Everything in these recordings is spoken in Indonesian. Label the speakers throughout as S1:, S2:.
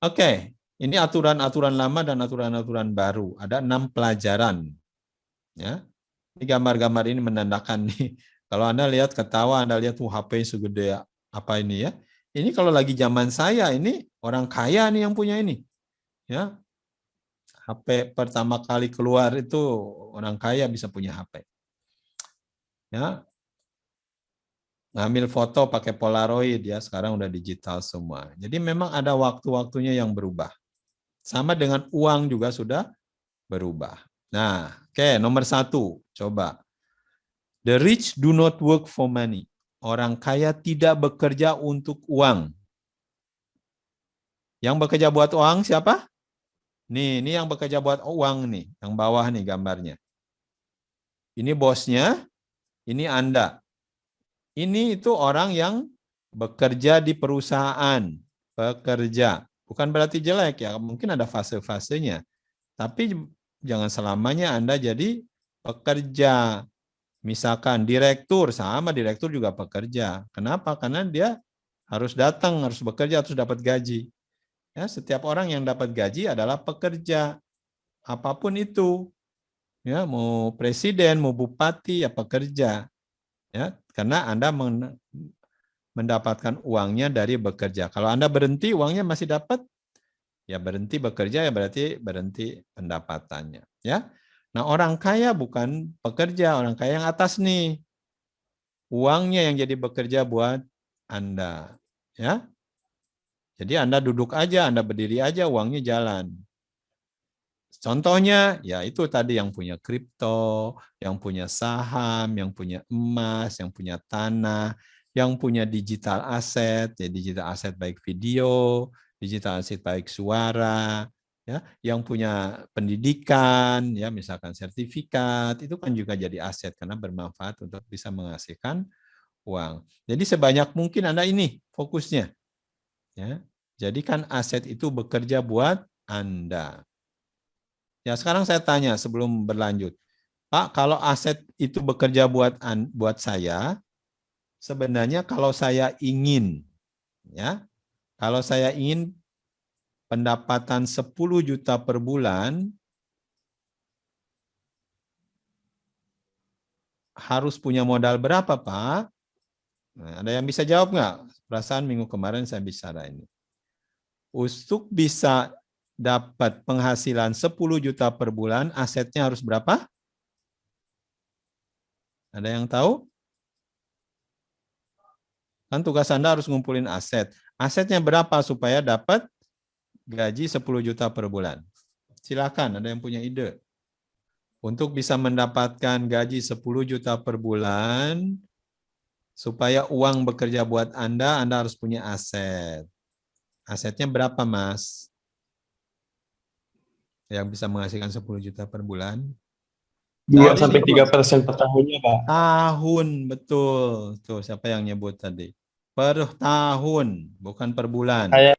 S1: Oke, ini aturan-aturan lama dan aturan-aturan baru. Ada 6 pelajaran. Ya, ini gambar-gambar ini menandakan nih. Kalau Anda lihat ketawa, Anda lihat HP segede apa ini ya. Ini kalau lagi zaman saya, ini orang kaya nih yang punya ini. Ya, HP pertama kali keluar itu orang kaya bisa punya HP. Ya, ngambil foto pakai Polaroid ya, sekarang udah digital semua. Jadi memang ada waktu-waktunya yang berubah. Sama dengan uang juga sudah berubah. Nah, oke, nomor 1, coba. The rich do not work for money. Orang kaya tidak bekerja untuk uang. Yang bekerja buat uang siapa? Nih, ini yang bekerja buat uang nih, yang bawah nih gambarnya. Ini bosnya, ini Anda. Ini itu orang yang bekerja di perusahaan, pekerja. Bukan berarti jelek ya, mungkin ada fase-fasenya. Tapi jangan selamanya Anda jadi pekerja. Misalkan direktur, sama direktur juga pekerja. Kenapa? Karena dia harus datang, harus bekerja, harus dapat gaji. Ya, setiap orang yang dapat gaji adalah pekerja. Apapun itu. Ya, mau presiden, mau bupati, ya pekerja. Ya, karena Anda mendapatkan uangnya dari bekerja. Kalau Anda berhenti, uangnya masih dapat, ya berhenti bekerja, ya berarti berhenti pendapatannya. Ya, nah orang kaya bukan pekerja, orang kaya yang atas nih. Uangnya yang jadi bekerja buat Anda. Ya. Jadi Anda duduk aja, Anda berdiri aja, uangnya jalan. Contohnya, ya itu tadi yang punya kripto, yang punya saham, yang punya emas, yang punya tanah, yang punya digital aset, ya digital aset baik video, digital aset baik suara, ya, yang punya pendidikan, ya misalkan sertifikat, itu kan juga jadi aset karena bermanfaat untuk bisa menghasilkan uang. Jadi sebanyak mungkin Anda ini fokusnya. Ya. Jadikan aset itu bekerja buat Anda. Ya, sekarang saya tanya sebelum berlanjut. Pak, kalau aset itu bekerja buat saya, sebenarnya kalau saya ingin ya, kalau saya ingin pendapatan 10 juta per bulan, harus punya modal berapa, Pak? Nah, ada yang bisa jawab nggak? Perasaan minggu kemarin saya bicara ini. Untuk bisa dapat penghasilan 10 juta per bulan, asetnya harus berapa? Ada yang tahu? Kan tugas Anda harus ngumpulin aset. Asetnya berapa supaya dapat gaji 10 juta per bulan? Silakan, ada yang punya ide. Untuk bisa mendapatkan gaji 10 juta per bulan, supaya uang bekerja buat Anda harus punya aset. Asetnya berapa, Mas? Yang bisa menghasilkan 10 juta per bulan?
S2: 2
S1: Dari
S2: sampai 3% per tahunnya, Pak.
S1: tahun, betul. Tuh, siapa yang nyebut tadi? Per tahun, bukan per bulan.
S2: Kayak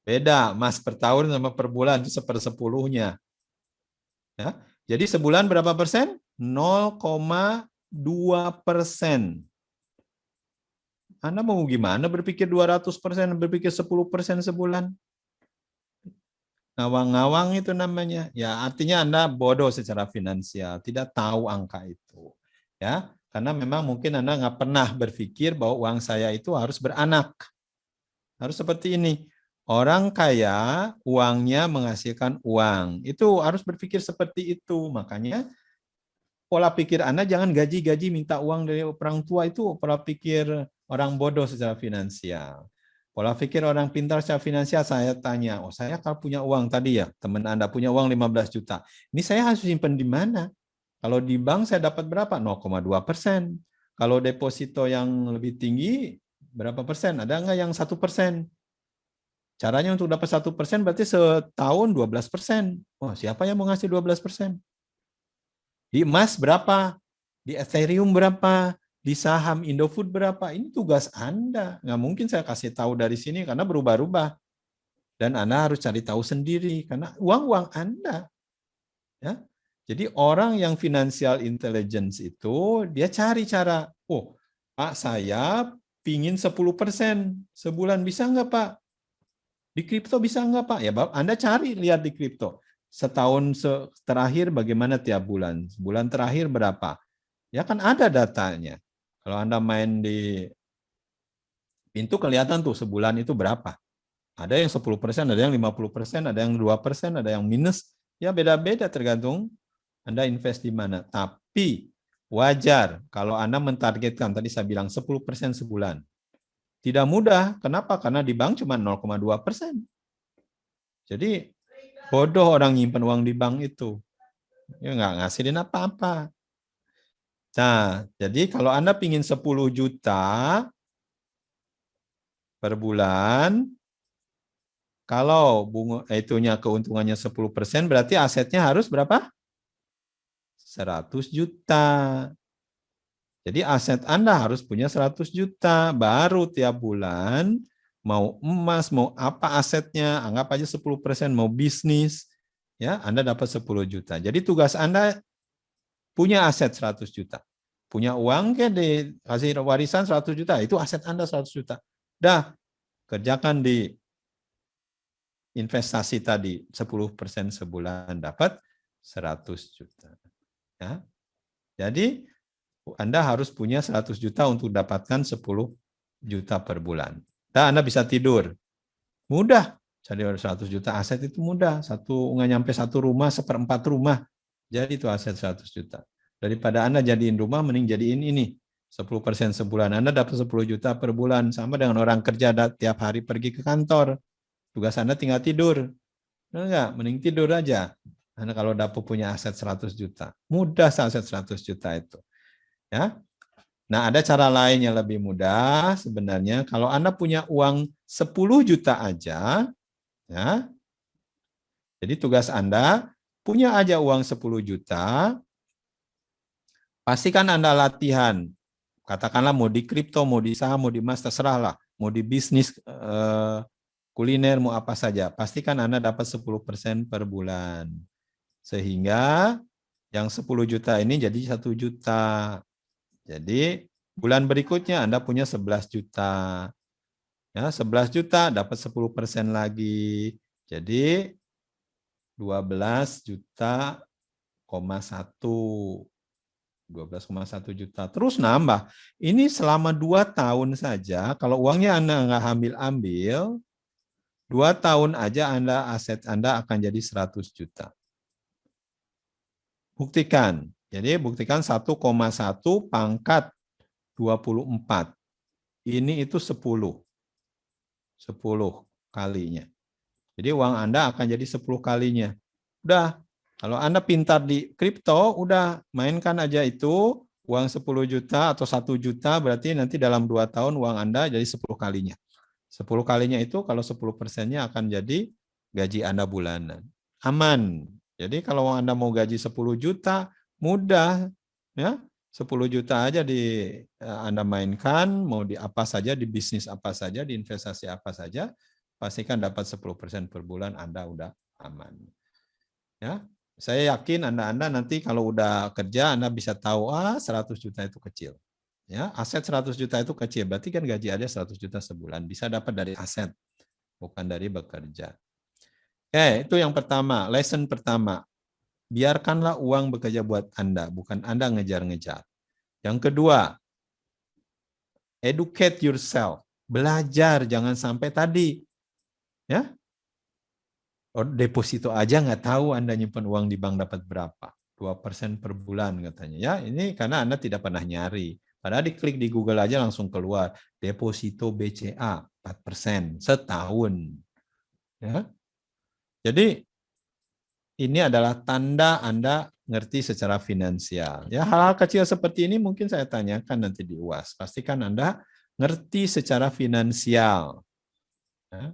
S1: Beda, Mas, per tahun sama per bulan itu 1/10-nya. Ya. Jadi sebulan berapa persen? 0,2%. Anda mau gimana berpikir 200%, berpikir 10% sebulan? Ngawang-ngawang itu namanya. Ya, artinya Anda bodoh secara finansial, tidak tahu angka itu. Ya, karena memang mungkin Anda nggak pernah berpikir bahwa uang saya itu harus beranak. Harus seperti ini. Orang kaya, uangnya menghasilkan uang. Itu harus berpikir seperti itu. Makanya pola pikir Anda jangan gaji-gaji minta uang dari orang tua, itu pola pikir orang bodoh secara finansial. Pola pikir orang pintar secara finansial, saya tanya, oh saya kalau punya uang tadi ya, teman Anda punya uang 15 juta. Ini saya harus simpan di mana? Kalau di bank saya dapat berapa? 0,2%. Kalau deposito yang lebih tinggi, berapa persen? Ada nggak yang 1%? Caranya untuk dapat 1% berarti setahun 12%. Wah, siapa yang mau ngasih 12%? Di emas berapa? Di Ethereum berapa? Di saham Indofood berapa? Ini tugas Anda. Nggak mungkin saya kasih tahu dari sini karena berubah-ubah. Dan Anda harus cari tahu sendiri karena uang Anda. Ya. Jadi orang yang financial intelligence itu dia cari cara, oh Pak saya pingin 10% sebulan, bisa nggak Pak? Di kripto bisa nggak Pak? Ya Anda cari, lihat di kripto. Setahun terakhir bagaimana tiap bulan? Bulan terakhir berapa? Ya kan ada datanya. Kalau Anda main di pintu kelihatan tuh sebulan itu berapa. Ada yang 10%, ada yang 50%, ada yang 2%, ada yang minus. Ya beda-beda tergantung Anda invest di mana. Tapi wajar kalau Anda mentargetkan, tadi saya bilang 10% sebulan. Tidak mudah. Kenapa? Karena di bank cuma 0,2%. Jadi bodoh orang nyimpen uang di bank itu. Ya nggak ngasilin apa-apa. Nah, jadi kalau Anda pingin 10 juta per bulan, kalau bunga itunya keuntungannya 10%, berarti asetnya harus berapa? 100 juta. Jadi aset Anda harus punya 100 juta, baru tiap bulan mau emas, mau apa asetnya, anggap aja 10%, mau bisnis, ya Anda dapat 10 juta. Jadi tugas Anda punya aset 100 juta. Punya uang kayak dikasih warisan 100 juta, itu aset Anda 100 juta. Dah, kerjakan di investasi tadi 10% sebulan dapat 100 juta. Ya. Jadi Anda harus punya 100 juta untuk dapatkan 10 juta per bulan. Dan Anda bisa tidur. Mudah. Cari 100 juta aset itu mudah. Nggak nyampe satu rumah, 1/4 rumah. Jadi itu aset 100 juta. Daripada Anda jadiin rumah, mending jadiin ini. 10% sebulan. Anda dapat 10 juta per bulan. Sama dengan orang kerja tiap hari pergi ke kantor. Tugas Anda tinggal tidur. Enggak, mending tidur aja. Anda kalau dapat punya aset 100 juta. Mudah aset 100 juta itu. Ya. Nah, ada cara lain yang lebih mudah sebenarnya. Kalau Anda punya uang 10 juta aja, ya. Jadi tugas Anda punya aja uang 10 juta, pastikan Anda latihan. Katakanlah mau di kripto, mau di saham, mau di emas, terserah lah. Mau di bisnis kuliner, mau apa saja. Pastikan Anda dapat 10% per bulan. Sehingga yang 10 juta ini jadi 1 juta. Jadi bulan berikutnya Anda punya 11 juta. Ya, 11 juta dapat 10% lagi. Jadi 12 juta, 12,1 juta. Terus nambah. Ini selama 2 tahun saja, kalau uangnya Anda nggak ambil-ambil, 2 tahun aja aset Anda akan jadi 100 juta. Buktikan. Jadi buktikan 1,1 pangkat 24. Ini itu 10 kalinya. Jadi uang Anda akan jadi 10 kalinya. Udah, kalau Anda pintar di kripto, udah mainkan aja itu, uang 10 juta atau 1 juta, berarti nanti dalam 2 tahun uang Anda jadi 10 kalinya. 10 kalinya itu kalau 10%-nya akan jadi gaji Anda bulanan. Aman. Jadi kalau Anda mau gaji 10 juta, mudah. Ya, 10 juta aja Anda mainkan, mau di apa saja, di bisnis apa saja, di investasi apa saja, pastikan dapat 10% per bulan, Anda udah aman. Ya, saya yakin Anda nanti kalau udah kerja, Anda bisa tahu, 100 juta itu kecil. Ya, aset 100 juta itu kecil, berarti kan gaji ada 100 juta sebulan, bisa dapat dari aset, bukan dari bekerja. Oke, itu yang pertama, lesson pertama. Biarkanlah uang bekerja buat Anda, bukan Anda ngejar-ngejar. Yang kedua, educate yourself. Belajar, jangan sampai tadi. Ya, deposito aja nggak tahu Anda nyimpan uang di bank dapat berapa. 2% per bulan katanya. Ya, ini karena Anda tidak pernah nyari. Padahal diklik di Google aja langsung keluar. Deposito BCA 4% setahun. Ya. Jadi ini adalah tanda Anda ngerti secara finansial. Ya, hal-hal kecil seperti ini mungkin saya tanyakan nanti di UAS. Pastikan Anda ngerti secara finansial. Ya.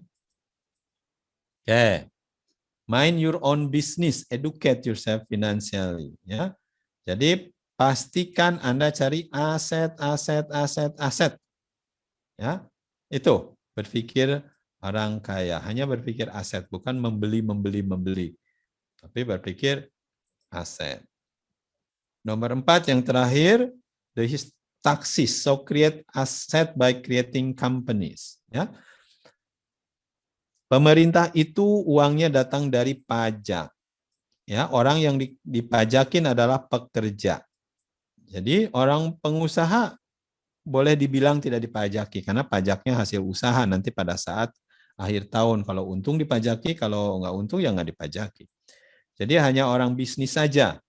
S1: Oke. Mind your own business, educate yourself financially. Ya. Jadi pastikan Anda cari aset. Ya, itu berpikir orang kaya. Hanya berpikir aset, bukan membeli. Tapi berpikir aset. Nomor 4 yang terakhir, the taxes. So create asset by creating companies. Ya. Pemerintah itu uangnya datang dari pajak. Ya, orang yang dipajakin adalah pekerja. Jadi orang pengusaha boleh dibilang tidak dipajaki karena pajaknya hasil usaha nanti pada saat akhir tahun. Kalau untung dipajaki, kalau nggak untung ya nggak dipajaki. Jadi hanya orang bisnis saja.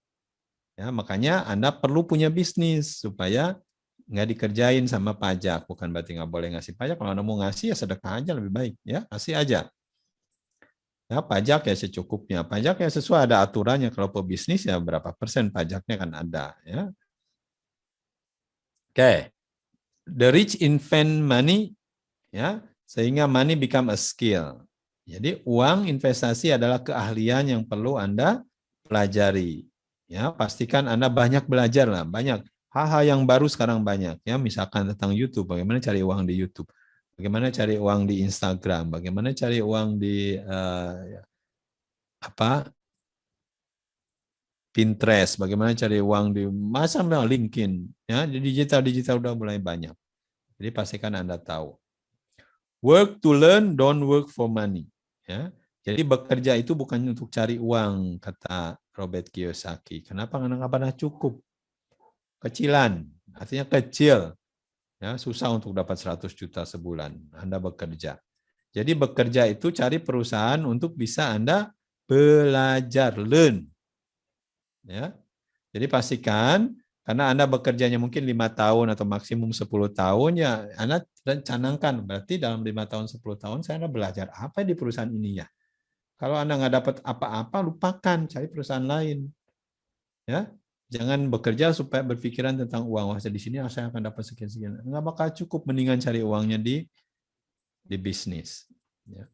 S1: Ya, makanya Anda perlu punya bisnis supaya nggak dikerjain sama pajak. Bukan berarti nggak boleh ngasih pajak. Kalau Anda mau ngasih ya sedekah aja lebih baik. Ya, kasih aja. Ya, pajak ya secukupnya. Pajak ya sesuai ada aturannya. Kalau pebisnis ya berapa persen pajaknya kan ada. Ya. Oke. The rich invent money, ya, sehingga money become a skill. Jadi uang investasi adalah keahlian yang perlu Anda pelajari. Ya, pastikan Anda banyak belajar lah, banyak hal-hal yang baru sekarang banyak. Ya, misalkan tentang YouTube, bagaimana cari uang di YouTube, bagaimana cari uang di Instagram, bagaimana cari uang di Pinterest, bagaimana cari uang di macam LinkedIn. Ya, di digital udah mulai banyak. Jadi pastikan Anda tahu. Work to learn, don't work for money. Ya. Jadi bekerja itu bukan untuk cari uang, kata Robert Kiyosaki. Kenapa? Karena nggak pernah cukup. Kecilan, artinya kecil. Ya, susah untuk dapat 100 juta sebulan. Anda bekerja. Jadi bekerja itu cari perusahaan untuk bisa Anda belajar, learn. Ya. Jadi pastikan karena Anda bekerjanya mungkin 5 tahun atau maksimum 10 tahun, ya Anda canangkan, berarti dalam 5 tahun, 10 tahun saya Anda belajar apa di perusahaan ini ya. Kalau Anda nggak dapat apa-apa, lupakan, cari perusahaan lain. Ya, jangan bekerja supaya berpikiran tentang uang. Wah, di sini saya akan dapat sekian-sekian. Nggak bakal cukup, mendingan cari uangnya di bisnis. Ya.